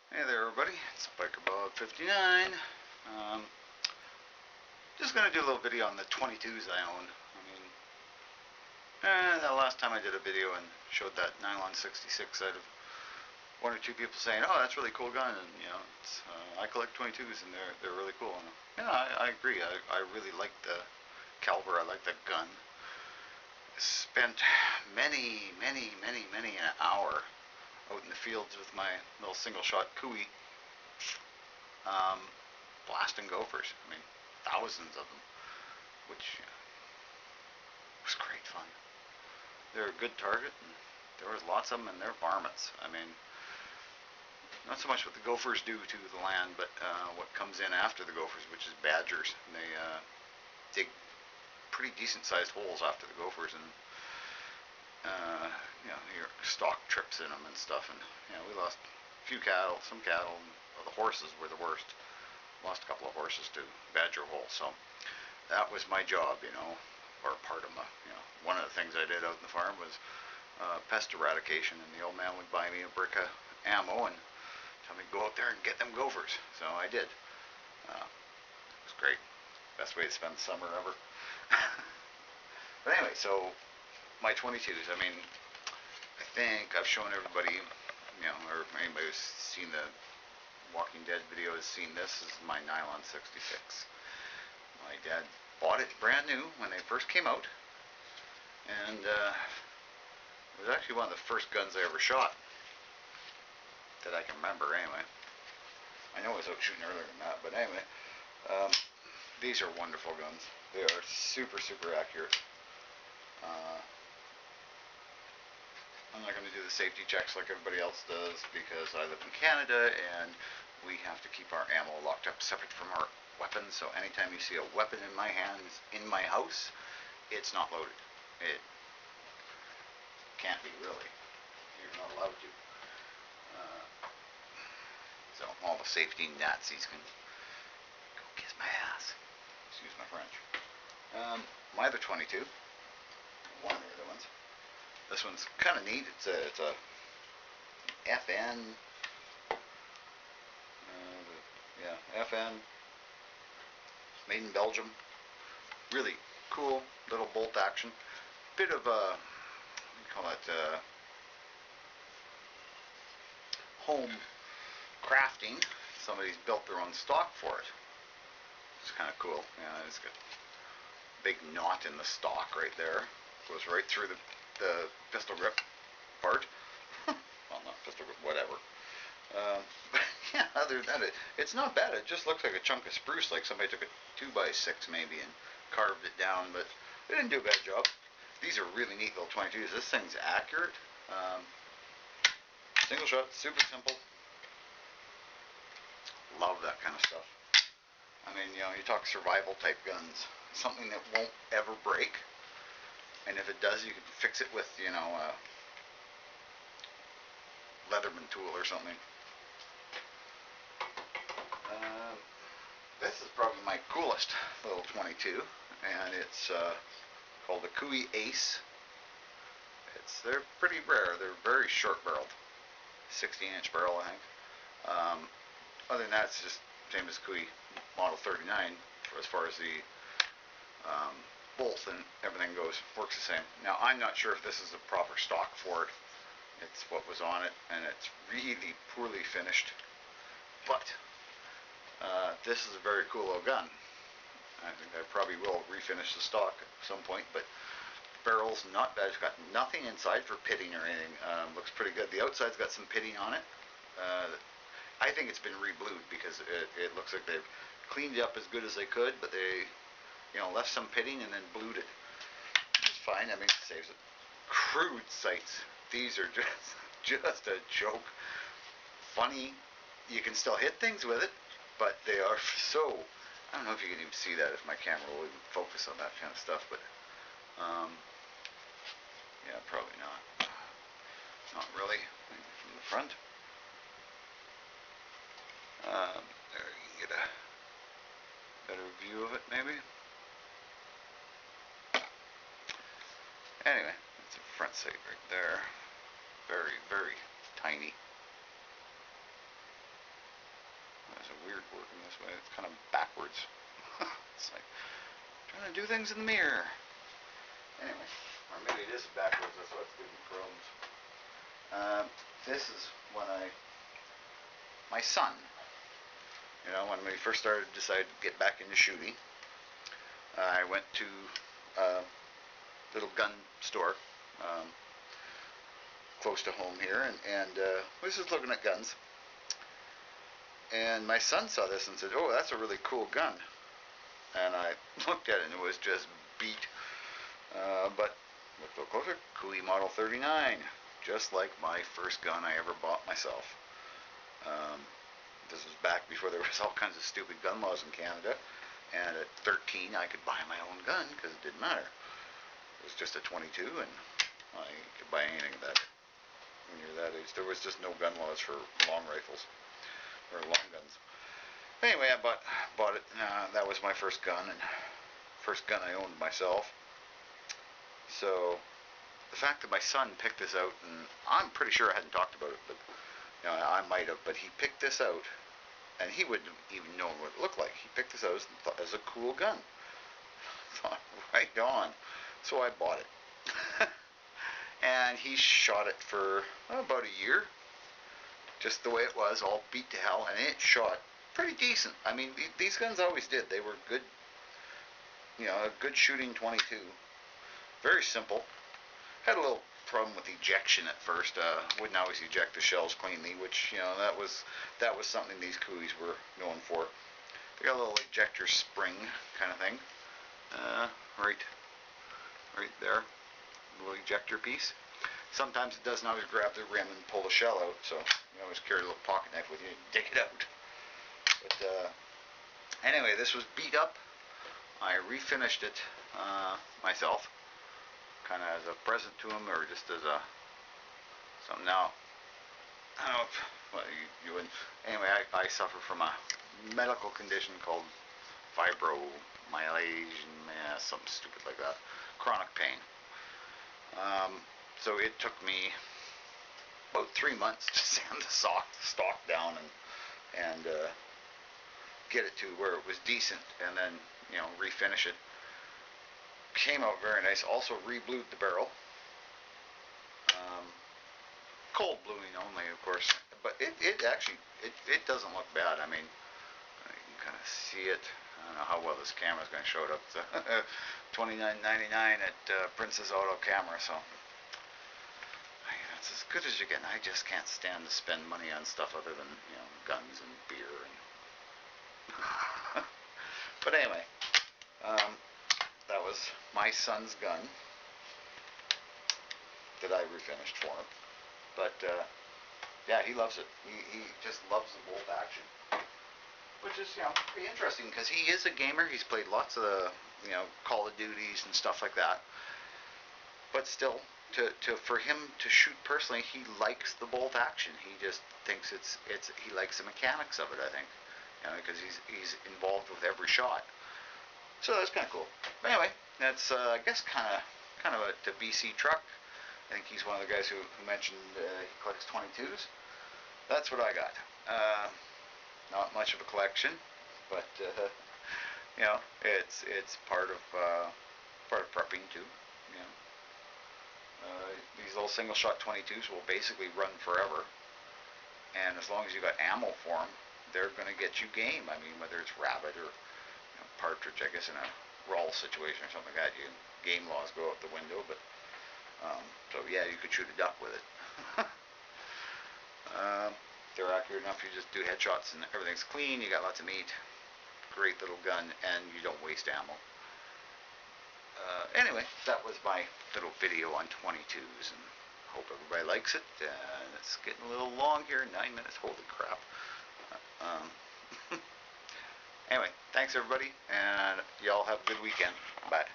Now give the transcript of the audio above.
Hey there everybody, it's Biker Bob 59. Um, just going to do a little video on the 22s I own. The last time I did a video and showed that Nylon 66, I'd have one or two people saying, "Oh, that's a really cool gun," and I collect 22s and they're really cool. And I agree. I really like the caliber. I like the gun. Spent many an hour out in the fields with my little single shot Cooey, um, blasting gophers. Thousands of them, which was great fun. They're a good target, and there was lots of them, and they're varmints. Not so much what the gophers do to the land, but what comes in after the gophers, which is badgers. And they dig pretty decent-sized holes after the gophers, and your stock trips in them and stuff. And we lost a few cattle, some cattle, and the horses were the worst. Lost a couple of horses to badger holes. So that was my job, or part of my, one of the things I did out in the farm was pest eradication, and the old man would buy me a brick of ammo and tell me to go out there and get them gophers. So I did. It was great. Best way to spend the summer ever. But anyway, so my 22s, I think I've shown everybody, or anybody who's seen the Walking Dead video has seen this. This is my Nylon 66. My dad bought it brand new when they first came out, and it was actually one of the first guns I ever shot that I can remember anyway. I know I was out shooting earlier than that, but anyway, these are wonderful guns. They are super accurate. I'm not going to do the safety checks like everybody else does because I live in Canada and we have to keep our ammo locked up separate from our weapons. So anytime you see a weapon in my hands in my house, it's not loaded. It can't be, really. You're not allowed to. So all the safety Nazis can go kiss my ass. Excuse my French. My other 22, one of the other ones. This one's kind of neat. It's a FN. FN. Made in Belgium. Really cool little bolt action. Bit of a, what do you call it, home crafting. Somebody's built their own stock for it. It's kind of cool. It's got a big knot in the stock right there. Goes right through the pistol grip part. Well, not pistol grip, whatever. But yeah, other than that, it's not bad. It just looks like a chunk of spruce, like somebody took a 2x6 maybe and carved it down, but they didn't do a bad job. These are really neat little 22s. This thing's accurate. Single shot, super simple. Love that kind of stuff. You talk survival type guns, something that won't ever break, and if it does, you can fix it with, a Leatherman tool or something. This is probably my coolest little 22, and it's called the Cooey Ace. They're pretty rare. They're very short barreled, 16-inch barrel, I think. Other than that, it's just same as Cooey Model 39 as far as the bolt and everything goes. Works the same. Now, I'm not sure if this is the proper stock for it. It's what was on it, and it's really poorly finished. But this is a very cool little gun. I think I probably will refinish the stock at some point, but barrel's not bad. It's got nothing inside for pitting or anything. Looks pretty good. The outside's got some pitting on it. I think it's been reblued because it looks like they've cleaned it up as good as they could, but they, left some pitting and then blued it. It's fine. It saves it. Crude sights. These are just a joke. Funny. You can still hit things with it, but they are so. I don't know if you can even see that if my camera will even focus on that kind of stuff, but yeah, probably not. Not really. Maybe from the front. There you can get a better view of it, maybe. Anyway, that's a front sight right there. Very tiny. working this way. It's kind of backwards. It's like trying to do things in the mirror. Anyway, or maybe it is backwards. That's why it's giving me problems. This is when my son, when we first decided to get back into shooting, I went to a little gun store close to home here, and was just looking at guns. And my son saw this and said, "Oh, that's a really cool gun." And I looked at it, and it was just beat. But looked a little closer, Cooey Model 39, just like my first gun I ever bought myself. This was back before there was all kinds of stupid gun laws in Canada, and at 13 I could buy my own gun because it didn't matter. It was just a 22, and I could buy anything at that. When you're that age, there was just no gun laws for long rifles or long guns. Anyway, I bought it. That was my first gun, and first gun I owned myself. So the fact that my son picked this out, and I'm pretty sure I hadn't talked about it, but I might have, but he picked this out, and he wouldn't even know what it looked like. He picked this out as a cool gun. Thought, right on. So I bought it. And he shot it for about a year, just the way it was, all beat to hell, and it shot pretty decent. I mean, these guns always did. They were good, a good shooting 22. Very simple. Had a little problem with ejection at first. Wouldn't always eject the shells cleanly, which that was something these Cooeys were known for. They got a little ejector spring kind of thing, right there, little ejector piece. Sometimes it doesn't always grab the rim and pull the shell out, so you always carry a little pocket knife with you and dig it out. But anyway, this was beat up. I refinished it myself, kind of as a present to him, or just as something. Now, I don't know if, well, you wouldn't. Anyway, I suffer from a medical condition called fibromyalgia, something stupid like that, chronic pain. So it took me about 3 months to sand the stock down and get it to where it was decent, and then refinish it. Came out very nice. Also reblued the barrel. Cold bluing only, of course, but it actually doesn't look bad. I mean, you can kind of see it. I don't know how well this camera is going to show it up. It's $29.99 at Princess Auto Camera, so that's as good as you get. I just can't stand to spend money on stuff other than guns and beer. But anyway, that was my son's gun that I refinished for him. But yeah, he loves it. He just loves the bolt action, which is pretty interesting because he is a gamer. He's played lots of Call of Duties and stuff like that. But still, for him to shoot personally, he likes the bolt action. He just thinks he likes the mechanics of it. I think, because he's involved with every shot. So that's kind of cool. But anyway, that's I guess kind of a BC truck. I think he's one of the guys who mentioned he collects 22s. That's what I got. Not much of a collection, but it's part of prepping too. These little single shot 22s will basically run forever, and as long as you got ammo for them, they're going to get you game. I mean, whether it's rabbit or partridge, I guess in a raw situation or something like that, game laws go out the window. But so yeah, you could shoot a duck with it. They're accurate enough. You just do headshots and everything's clean. You got lots of meat. Great little gun, and you don't waste ammo. Anyway, that was my little video on 22s, and hope everybody likes it. It's getting a little long here, 9 minutes. Holy crap. Anyway, thanks everybody, and y'all have a good weekend. Bye.